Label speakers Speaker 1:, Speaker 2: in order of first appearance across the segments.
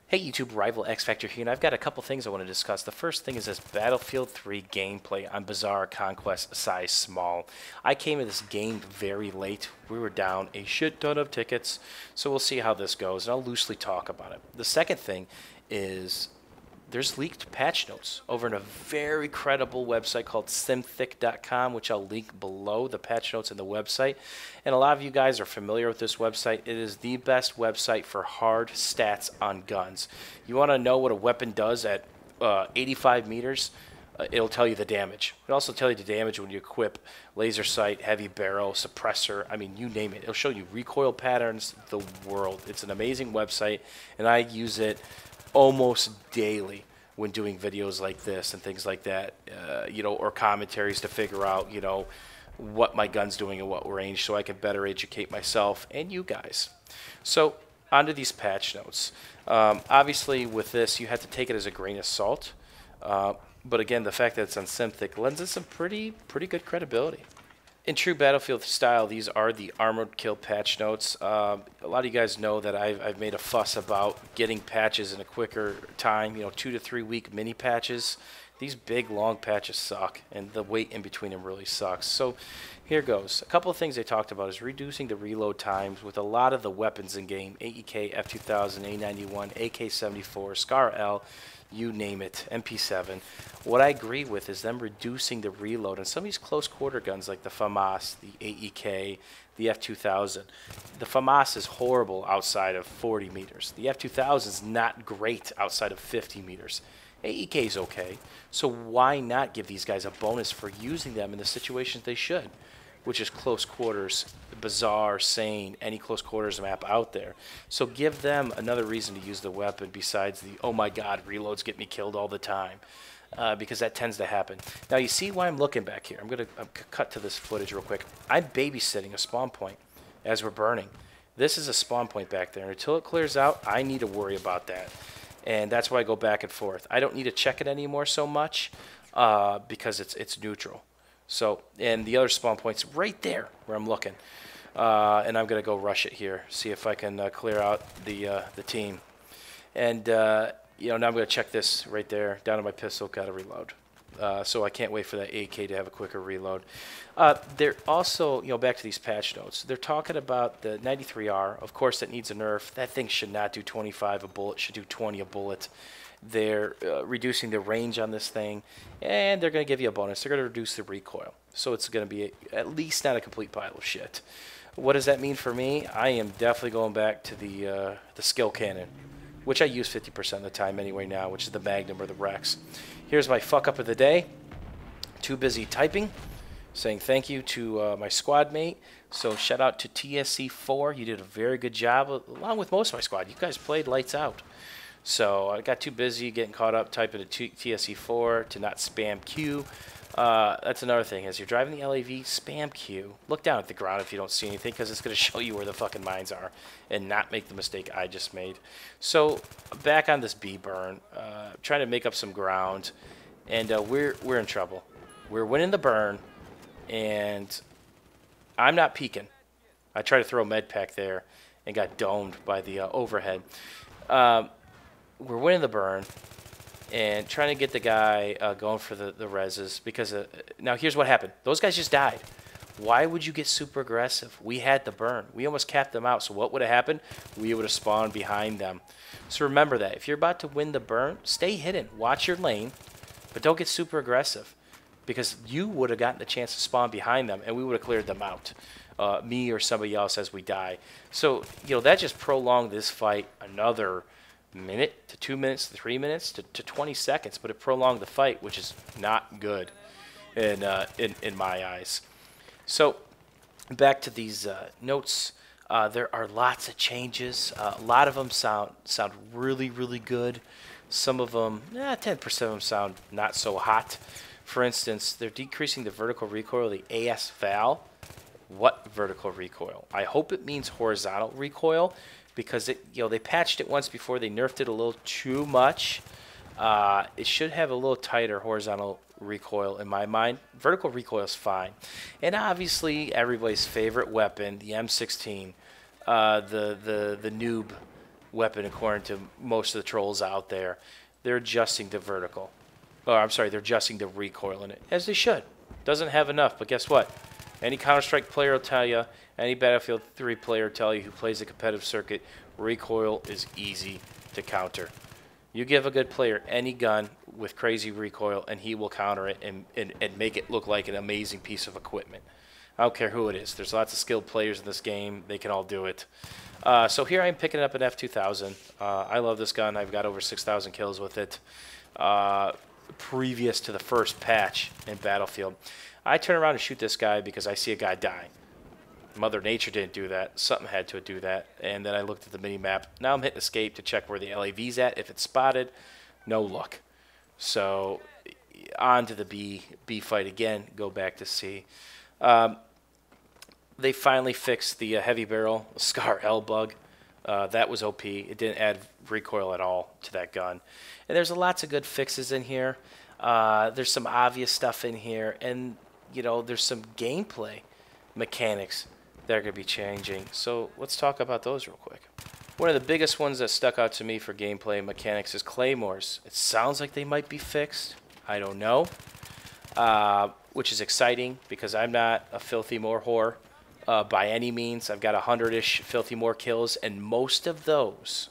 Speaker 1: Hey YouTube, Rival X Factor here, and I've got a couple things I want to discuss. The first thing is this Battlefield 3 gameplay on Bazaar Conquest size small. I came to this game very late. We were down a shit ton of tickets, so we'll see how this goes, and I'll loosely talk about it. The second thing is there's leaked patch notes over in a very credible website called simthick.com, which I'll link below the patch notes in the website. And a lot of you guys are familiar with this website. It is the best website for hard stats on guns. You want to know what a weapon does at 85 meters? It'll tell you the damage. It'll also tell you the damage when you equip laser sight, heavy barrel, suppressor. I mean, you name it. It'll show you recoil patterns, the world. It's an amazing website, and I use it almost daily when doing videos like this and things like that, or commentaries to figure out, what my gun's doing and what range, so I can better educate myself and you guys. So onto these patch notes. Obviously, with this, you have to take it as a grain of salt. But again, the fact that it's on Simthick lends it some pretty good credibility. In true Battlefield style, these are the Armored Kill patch notes. A lot of you guys know that I've made a fuss about getting patches in a quicker time, 2 to 3 week mini patches. These big, long patches suck, and the wait in between them really sucks. So here goes. A couple of things they talked about is reducing the reload times with a lot of the weapons in game, AEK, F2000, A91, AK-74, SCAR L, you name it, MP7. What I agree with is them reducing the reload on some of these close quarter guns like the FAMAS, the AEK, the F2000. The FAMAS is horrible outside of 40 meters. The F2000 is not great outside of 50 meters. AEK is okay, so why not give these guys a bonus for using them in the situations they should, which is close quarters, Bazaar, Sane, any close quarters map out there. So give them another reason to use the weapon besides the, oh my god, reloads get me killed all the time, because that tends to happen. Now you see why I'm looking back here. I'm going to cut to this footage real quick. I'm babysitting a spawn point as we're burning. This is a spawn point back there, and until it clears out, I need to worry about that. And that's why I go back and forth. I don't need to check it anymore so much because it's neutral. So, and the other spawn point's right there where I'm looking. And I'm going to go rush it here, see if I can clear out the team. And, now I'm going to check this right there, down to my pistol, got to reload. So I can't wait for that AK to have a quicker reload. They're also, back to these patch notes, they're talking about the 93R. Of course, that needs a nerf. That thing should not do 25 a bullet, should do 20 a bullet. They're reducing the range on this thing, and they're going to give you a bonus. They're going to reduce the recoil. So it's going to be at least not a complete pile of shit. What does that mean for me? I am definitely going back to the skill cannon, which I use 50% of the time anyway now, which is the Magnum or the Rex. Here's my fuck up of the day. Too busy typing, saying thank you to my squad mate. So shout out to TSC4. You did a very good job, along with most of my squad. You guys played lights out. So I got too busy getting caught up typing to TSC4 to not spam Q. That's another thing. As you're driving the LAV, spam Q. Look down at the ground if you don't see anything, because it's going to show you where the fucking mines are and not make the mistake I just made. So back on this B burn, trying to make up some ground, and we're in trouble. We're winning the burn, and I'm not peeking. I tried to throw a med pack there and got domed by the overhead. We're winning the burn and trying to get the guy going for the reses, because now here's what happened. Those guys just died. Why would you get super aggressive? We had the burn. We almost capped them out. So what would have happened? We would have spawned behind them. So remember that. If you're about to win the burn, stay hidden. Watch your lane, but don't get super aggressive, because you would have gotten the chance to spawn behind them, and we would have cleared them out. Me or somebody else as we die. So, that just prolonged this fight another minute to 2 minutes to 3 minutes to 20 seconds, but it prolonged the fight, which is not good in my eyes. So back to these notes. There are lots of changes. A lot of them sound really good. Some of them, 10% of them sound not so hot. For instance, they're decreasing the vertical recoil of the AS Val. What vertical recoil? I hope it means horizontal recoil, because they patched it once before. They nerfed it a little too much. It should have a little tighter horizontal recoil in my mind. Vertical recoil is fine. And obviously everybody's favorite weapon, the M16, the noob weapon according to most of the trolls out there. They're adjusting the vertical. Oh, I'm sorry, they're adjusting the recoil in it, as they should. Doesn't have enough, but guess what? Any Counter-Strike player will tell you, any Battlefield 3 player will tell you who plays the competitive circuit, recoil is easy to counter. You give a good player any gun with crazy recoil, and he will counter it and make it look like an amazing piece of equipment. I don't care who it is. There's lots of skilled players in this game. They can all do it. So here I am picking up an F2000. I love this gun. I've got over 6,000 kills with it. Previous to the first patch in Battlefield, I turn around and shoot this guy because I see a guy dying. Mother Nature didn't do that. Something had to do that. And then I looked at the mini-map. Now I'm hitting escape to check where the LAV's at. If it's spotted, no luck. So on to the B fight again. Go back to C. They finally fixed the heavy barrel Scar L bug. That was OP. It didn't add recoil at all to that gun. And there's lots of good fixes in here. There's some obvious stuff in here. And, you know, there's some gameplay mechanics that are going to be changing. So let's talk about those real quick. One of the biggest ones that stuck out to me for gameplay mechanics is claymores. It sounds like they might be fixed. I don't know. Which is exciting because I'm not a filthy more whore by any means. I've got 100-ish filthy more kills, and most of those,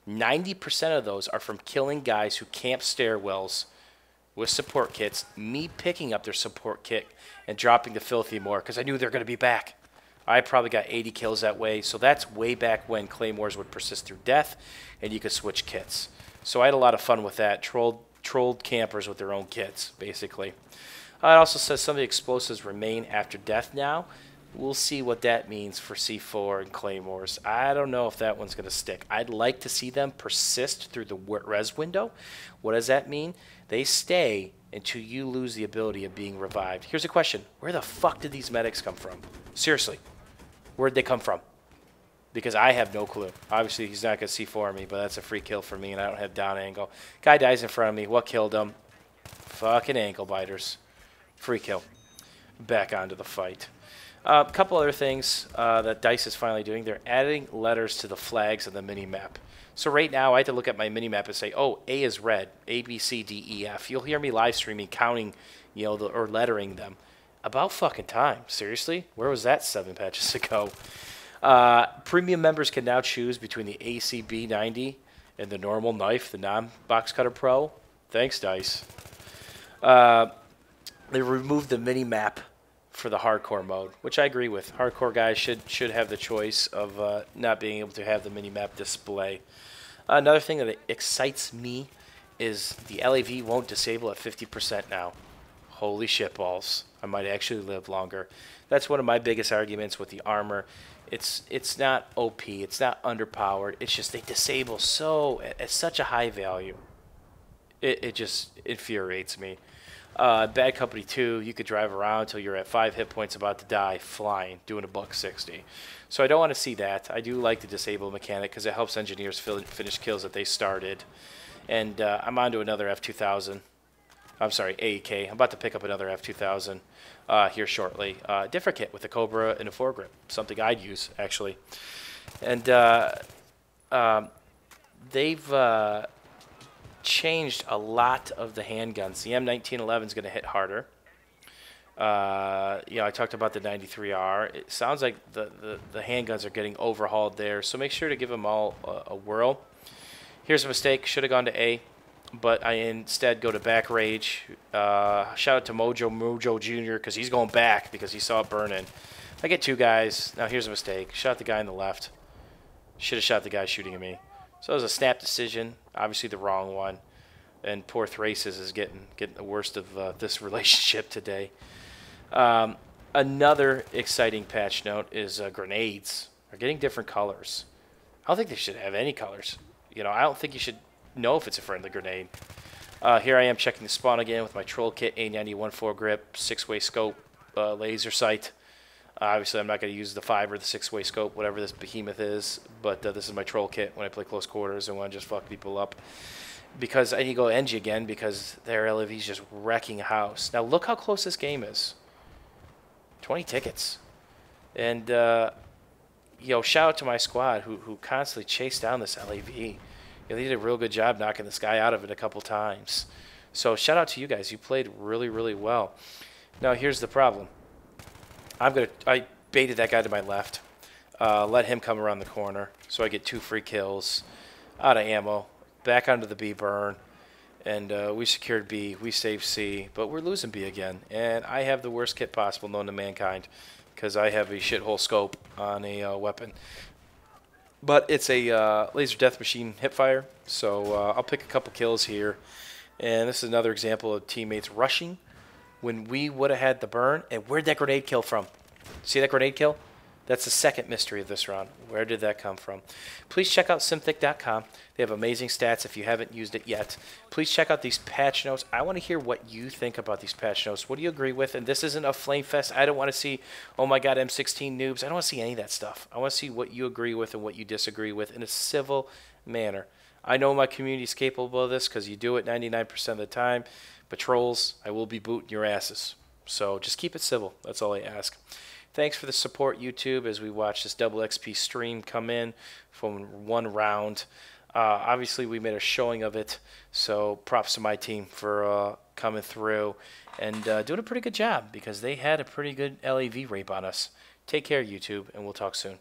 Speaker 1: 90% of those, are from killing guys who camp stairwells with support kits, me picking up their support kit and dropping the filthy more because I knew they're going to be back. I probably got 80 kills that way, so that's way back when claymores would persist through death and you could switch kits. So I had a lot of fun with that. Trolled campers with their own kits, basically. It also says some of the explosives remain after death now. We'll see what that means for C4 and claymores. I don't know if that one's going to stick. I'd like to see them persist through the res window. What does that mean? They stay until you lose the ability of being revived. Here's a question. Where the fuck did these medics come from? Seriously. Where'd they come from? Because I have no clue. Obviously, he's not going to C4 me, but that's a free kill for me, and I don't have down angle. Guy dies in front of me. What killed him? Fucking ankle biters. Free kill. Back onto the fight. A couple other things that DICE is finally doing. They're adding letters to the flags of the mini-map. So right now, I had to look at my mini-map and say, oh, A is red. A, B, C, D, E, F. You'll hear me live streaming, counting, you know, or lettering them. About fucking time. Seriously? Where was that 7 patches ago? Premium members can now choose between the ACB 90 and the normal knife, the non-box cutter pro. Thanks, DICE. They removed the mini-map for the hardcore mode, which I agree with. Hardcore guys should have the choice of not being able to have the mini-map display. Another thing that excites me is the LAV won't disable at 50% now. Holy shitballs. I might actually live longer. That's one of my biggest arguments with the armor. It's not OP. It's not underpowered. It's just they disable at such a high value. It just infuriates me. Bad Company 2, you could drive around until you're at 5 hit points about to die, flying, doing a $160. So I don't want to see that. I do like the disable mechanic because it helps engineers finish kills that they started. And I'm on to another F2000. I'm sorry, AEK. I'm about to pick up another F2000 here shortly. Different kit with a Cobra and a foregrip. Something I'd use, actually. And they've changed a lot of the handguns. The M1911 is going to hit harder. I talked about the 93R. It sounds like the handguns are getting overhauled there, so make sure to give them all a whirl. Here's a mistake. Should have gone to A, but I instead go to Back Rage. Shout out to Mojo Jr. because he's going back because he saw it burning. I get 2 guys. Now here's a mistake. Shot the guy on the left. Should have shot the guy shooting at me. So it was a snap decision, obviously the wrong one. And poor Thraces is getting the worst of this relationship today. Another exciting patch note is grenades are getting different colors. I don't think they should have any colors. You know, I don't think you should know if it's a friendly grenade. Here I am checking the spawn again with my Troll Kit, A91 foregrip, 6-way scope, laser sight. Obviously, I'm not going to use the 5 or the 6-way scope, whatever this behemoth is, but this is my Troll Kit when I play close quarters and want to just fuck people up. Because I need to go NG again because their LAV's just wrecking a house. Now, look how close this game is. 20 tickets. And shout out to my squad who constantly chased down this LAV. They did a real good job knocking this guy out of it a couple times. So shout out to you guys. You played really, really well. Now here's the problem. I baited that guy to my left. Let him come around the corner, so I get 2 free kills. Out of ammo. Back onto the B burn. And we secured B. We saved C. But we're losing B again. And I have the worst kit possible known to mankind, because I have a shithole scope on a weapon. But it's a laser death machine hipfire, so I'll pick a couple kills here. And this is another example of teammates rushing when we would have had the burn. And where'd that grenade kill from? See that grenade kill? That's the second mystery of this round. Where did that come from? Please check out Simthic.com. They have amazing stats if you haven't used it yet. Please check out these patch notes. I want to hear what you think about these patch notes. What do you agree with? And this isn't a flame fest. I don't want to see, oh my god, M16 noobs. I don't want to see any of that stuff. I want to see what you agree with and what you disagree with in a civil manner. I know my community is capable of this because you do it 99% of the time. But trolls, I will be booting your asses. So just keep it civil. That's all I ask. Thanks for the support, YouTube, as we watch this double XP stream come in from one round. Obviously, we made a showing of it, so props to my team for coming through and doing a pretty good job because they had a pretty good LAV rape on us. Take care, YouTube, and we'll talk soon.